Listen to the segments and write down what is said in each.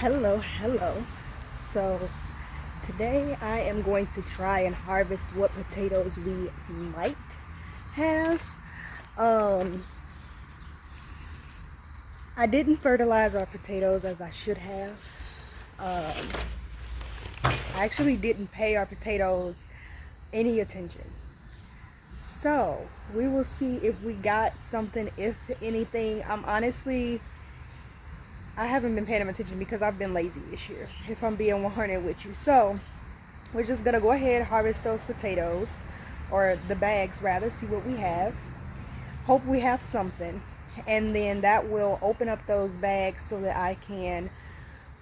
Hello. So today I am going to try and harvest what potatoes we might have. Um, I didn't fertilize our potatoes as I should have. I actually didn't pay our potatoes any attention. So we will see if we got something, if anything. I haven't been paying them attention because I've been lazy this year, if I'm being 100 with you. So we're just gonna go ahead and harvest those potatoes, or the bags rather, see what we have. Hope we have something, and then that will open up those bags so that I can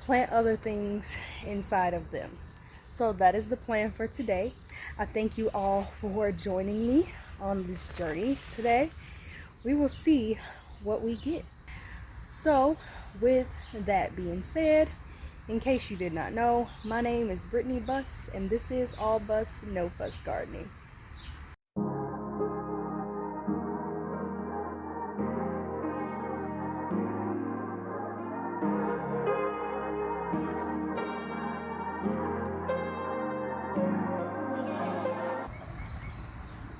plant other things inside of them. So that is the plan for today. I thank you all for joining me on this journey today. We will see what we get. So with that being said, in case you did not know, my name is Brittany Buss, and this is All Buss, No Fuss Gardening.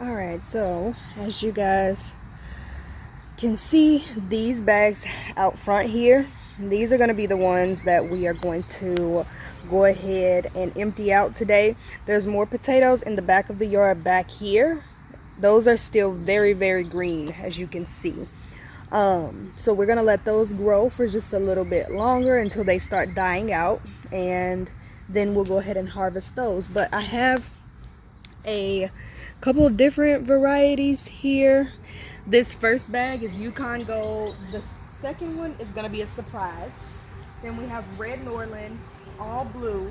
Alright, so as you guys can see, these bags out front here, these are going to be the ones that we are going to go ahead and empty out today. There's more potatoes in the back of the yard back here. Those are still very green, as you can see. So we're going to let those grow for just a little bit longer until they start dying out, and then we'll go ahead and harvest those. But I have a couple of different varieties here. This first bag is Yukon Gold. The second one is going to be a surprise. Then we have Red Norland, all blue.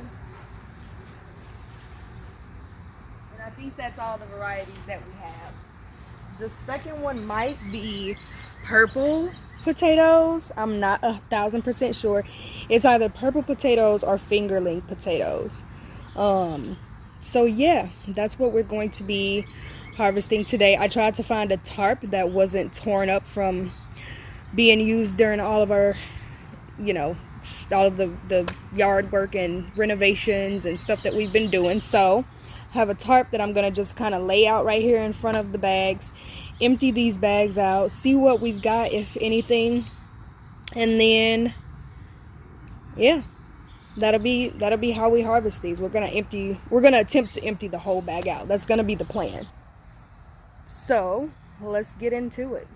And I think that's all the varieties that we have. The second one might be purple potatoes. I'm not 1,000% sure. It's either purple potatoes or fingerling potatoes. So yeah, that's what we're going to be harvesting today. I tried to find a tarp that wasn't torn up from being used during all of our, all of the yard work and renovations and stuff that we've been doing. So I have a tarp that I'm going to just kind of lay out right here in front of the bags, empty these bags out, see what we've got, if anything, and then yeah, that'll be how we harvest these. We're gonna attempt to empty the whole bag out. That's gonna be the plan. So let's get into it.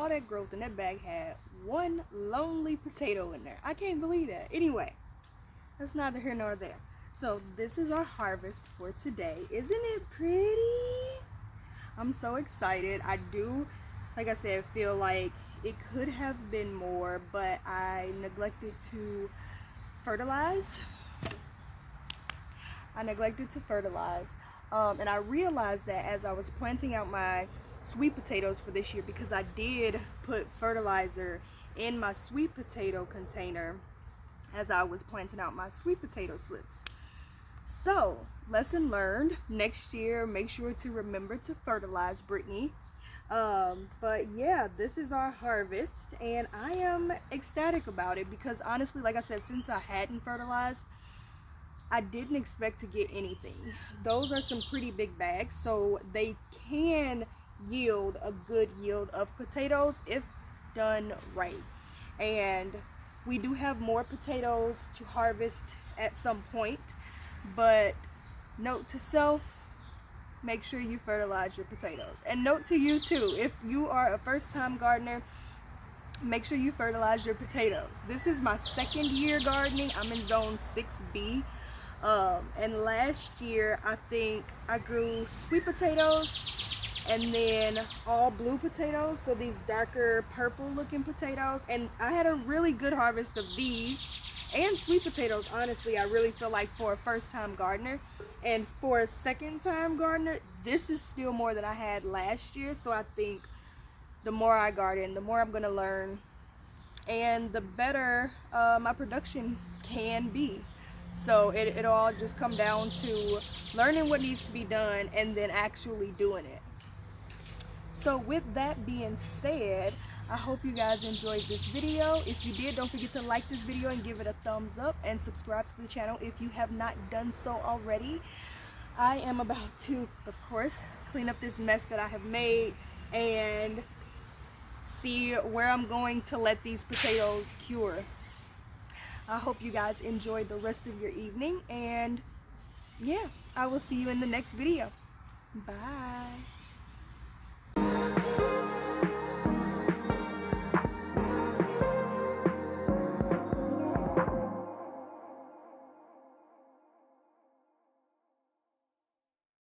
all that growth and that bag had one lonely potato in there. I can't believe that. Anyway, that's neither here nor there. So this is our harvest for today. Isn't it pretty? I'm so excited. I do, like I said, feel like it could have been more, but I neglected to fertilize. And I realized that as I was planting out my sweet potatoes for this year, because I did put fertilizer in my sweet potato container as I was planting out my sweet potato slips. So, lesson learned. Next year, make sure to remember to fertilize, Brittany. But yeah, this is our harvest, and I am ecstatic about it because honestly, like I said, since I hadn't fertilized, I didn't expect to get anything. Those are some pretty big bags, so they can yield a good yield of potatoes if done right. And we do have more potatoes to harvest at some point, but note to self, make sure you fertilize your potatoes. And note to you too, if you are a first-time gardener, make sure you fertilize your potatoes. This is my second year gardening. I'm in zone 6B. And last year I think I grew sweet potatoes and then all blue potatoes, so these darker purple looking potatoes, and I had a really good harvest of these and sweet potatoes. Honestly, I really feel like for a first-time gardener, and for a second-time gardener, this is still more than I had last year. So I think the more I garden, the more I'm gonna learn, and the better my production can be. So it'll all just come down to learning what needs to be done and then actually doing it. So with that being said, I hope you guys enjoyed this video. If you did, don't forget to like this video and give it a thumbs up, and subscribe to the channel if you have not done so already. I am about to, of course, clean up this mess that I have made and see where I'm going to let these potatoes cure. I hope you guys enjoy the rest of your evening, and yeah, I will see you in the next video. Bye.